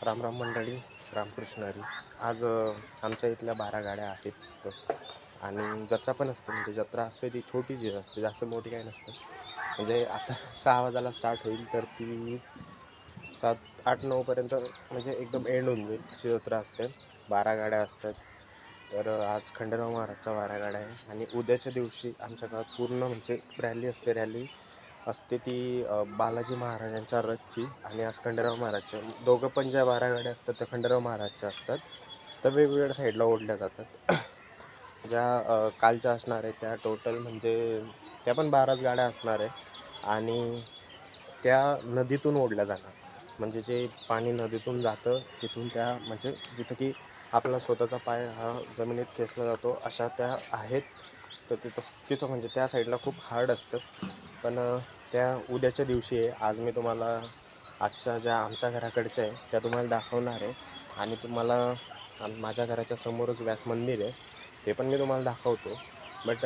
राम राम मंडळी, रामकृष्ण हरी. आज आमच्या इथल्या 12 गाड्या आहेत आणि जत्रा पण असते. म्हणजे जत्रा असते ती छोटी जी असते, जास्त मोठी काही नसते. म्हणजे आता 6 वाजायला स्टार्ट होईल तर ती 7, 8, 9पर्यंत म्हणजे एकदम एंड होऊन जाईल अशी जत्रा असते. 12 गाड्या असतात. तर आज खंडेराव महाराजच्या 12 गाड्या आहे आणि उद्याच्या दिवशी आमच्या गावात पूर्ण म्हणजे रॅली असते ती बालाजी महाराजांच्या रथची. आणि आज खंडेराव महाराजच्या दोघं पण ज्या 12 गाड्या असतात त्या खंडेराव महाराजच्या असतात. तर वेगवेगळ्या साईडला ओढल्या जातात. ज्या कालच्या असणार आहे त्या टोटल म्हणजे त्या पण 12च गाड्या असणार आहे आणि त्या नदीतून ओढल्या जाणार. म्हणजे जे पाणी नदीतून जातं तिथून त्या म्हणजे जिथं की आपला स्वतःचा पाय हा जमिनीत खेचला जातो अशा त्या आहेत. तर तिथं म्हणजे त्या साईडला खूप हार्ड असतं. पण त्या उद्याच्या दिवशी आहे. आज मी तुम्हाला आजच्या ज्या आमच्या घराकडच्या आहे त्या तुम्हाला दाखवणार आहे आणि तुम्हाला माझ्या घराच्या समोरच व्यास मंदिर आहे ते पण मी तुम्हाला दाखवतो. बट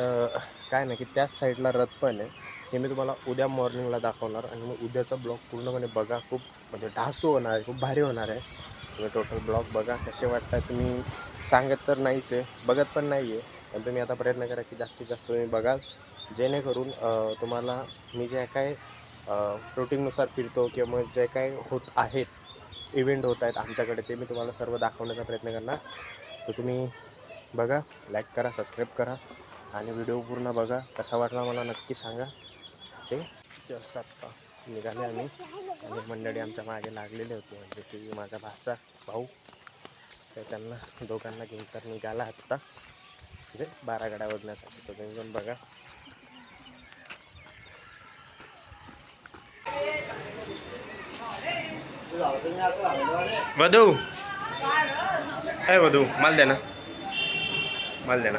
काय नाही की त्याच साईडला रथ पण आहे, हे मी तुम्हाला उद्या मॉर्निंगला दाखवणार. आणि मग उद्याचा ब्लॉग पूर्णपणे बघा, खूप म्हणजे ढासू होणार आहे, खूप भारी होणार आहे. तुम्ही टोटल ब्लॉग बघा, कसे वाटतात. तुम्ही सांगत तर नाहीच आहे, बघत पण नाही आहे, पण तुम्ही आता प्रयत्न करा की जास्तीत जास्त तुम्ही बघाल, जेणेकरून तुम्हाला मी जे काय रुटीननुसार फिरतो किंवा मग जे काय होत आहेत इव्हेंट होत आहेत आमच्याकडे ते मी तुम्हाला सर्व दाखवण्याचा प्रयत्न करणार. तर तुम्ही बघा, लाईक करा, सबस्क्राईब करा आणि व्हिडिओ पूर्ण बघा. कसा वाटला मला नक्की सांगा. ते जस्ट आत्ता निघाले आम्ही आणि मंडळी आमच्या मागे लागलेले होते, म्हणजे की माझा भाऊ. तर त्यांना दोघांना घेऊन तर निघाला आत्ता, म्हणजे 12 गाड्या ओढण्यासाठी. तर तुम्ही पण बघा. वधू आहे, वधू माल द्या ना, माल द्या ना.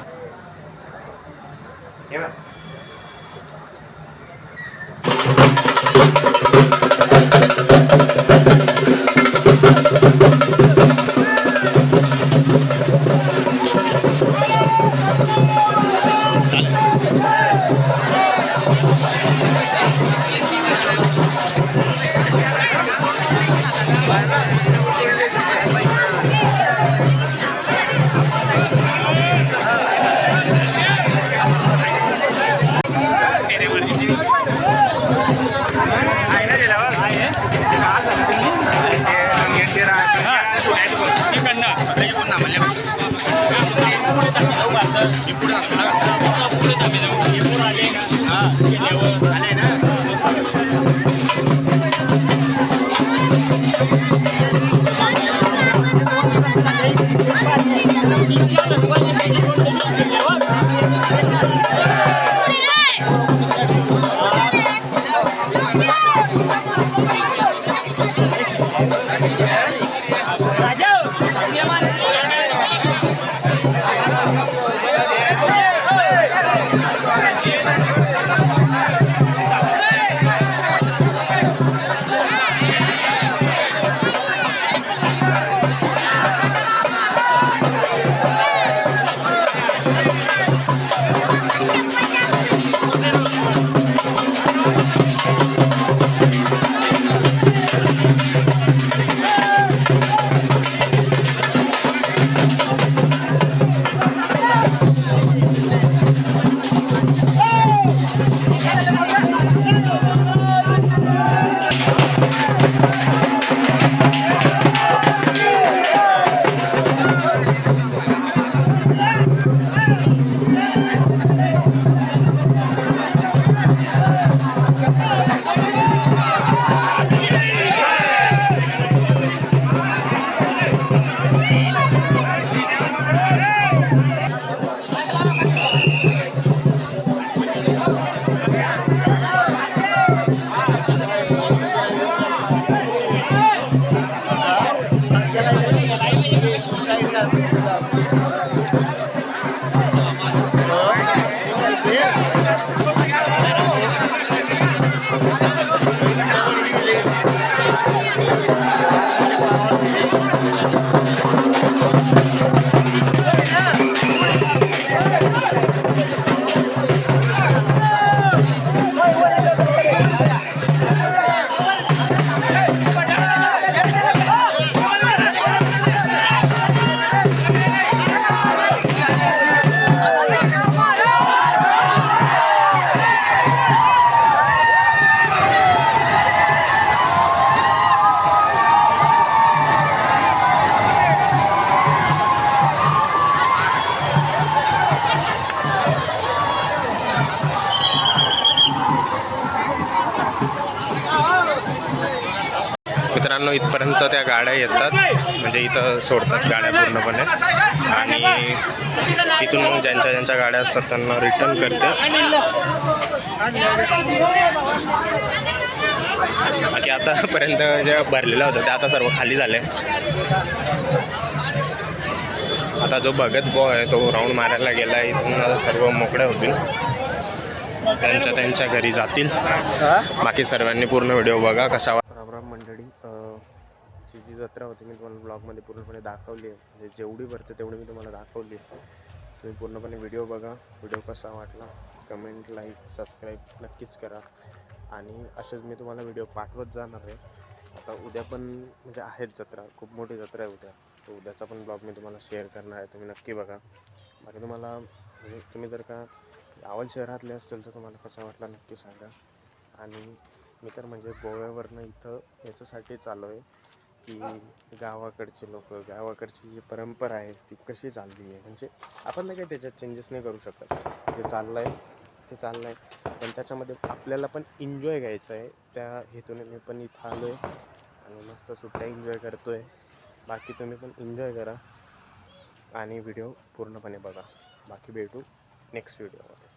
इथपर्यंत त्या गाड्या येतात, म्हणजे इथं सोडतात गाड्या पूर्णपणे आणि तिथून मग ज्यांच्या ज्यांच्या गाड्या असतात त्यांना रिटर्न करतात. बाकी आतापर्यंत जे भरलेलं होतं ते आता सर्व खाली झाले. आता जो भगत बॉय आहे तो राऊंड मारायला गेला, इथून सर्व मोकळे होतील, त्यांच्या घरी जातील. बाकी सर्वांनी पूर्ण व्हिडिओ बघा कसा. राम मंडळी, जी जत्रा होती मी तुम्हाला ब्लॉगमध्ये पूर्णपणे दाखवली आहे, म्हणजे जेवढी भरते तेवढी मी तुम्हाला दाखवली. तुम्ही पूर्णपणे व्हिडिओ बघा. व्हिडिओ कसा वाटला कमेंट, लाईक, सबस्क्राईब नक्कीच करा. आणि असेच मी तुम्हाला व्हिडिओ पाठवत जाणार आहे. आता उद्या पण म्हणजे आहेत जत्रा, खूप मोठी जत्रा आहे उद्या, तर उद्याचा पण ब्लॉग मी तुम्हाला शेअर करणार आहे, तुम्ही नक्की बघा. बाकी तुम्हाला म्हणजे तुम्ही जर का आवल शहरातले असतील तर तुम्हाला कसा वाटला नक्की सांगा. आणि मी तर म्हणजे गोव्यावरनं इथं याच्यासाठी चाललो आहे की गावाकडचे लोक, गावाकडची जी परंपरा आहे ती कशी चालली आहे, म्हणजे आपण तर काही त्याच्यात चेंजेस नाही करू शकत. जे चाललं आहे ते चाललं आहे, पण त्याच्यामध्ये आपल्याला पण एन्जॉय घ्यायचं आहे. त्या हेतूने मी पण इथं आलो आहे आणि मस्त सुट्ट्या एन्जॉय करतो आहे. बाकी तुम्ही पण एन्जॉय करा आणि व्हिडिओ पूर्णपणे बघा. बाकी भेटू नेक्स्ट व्हिडिओमध्ये.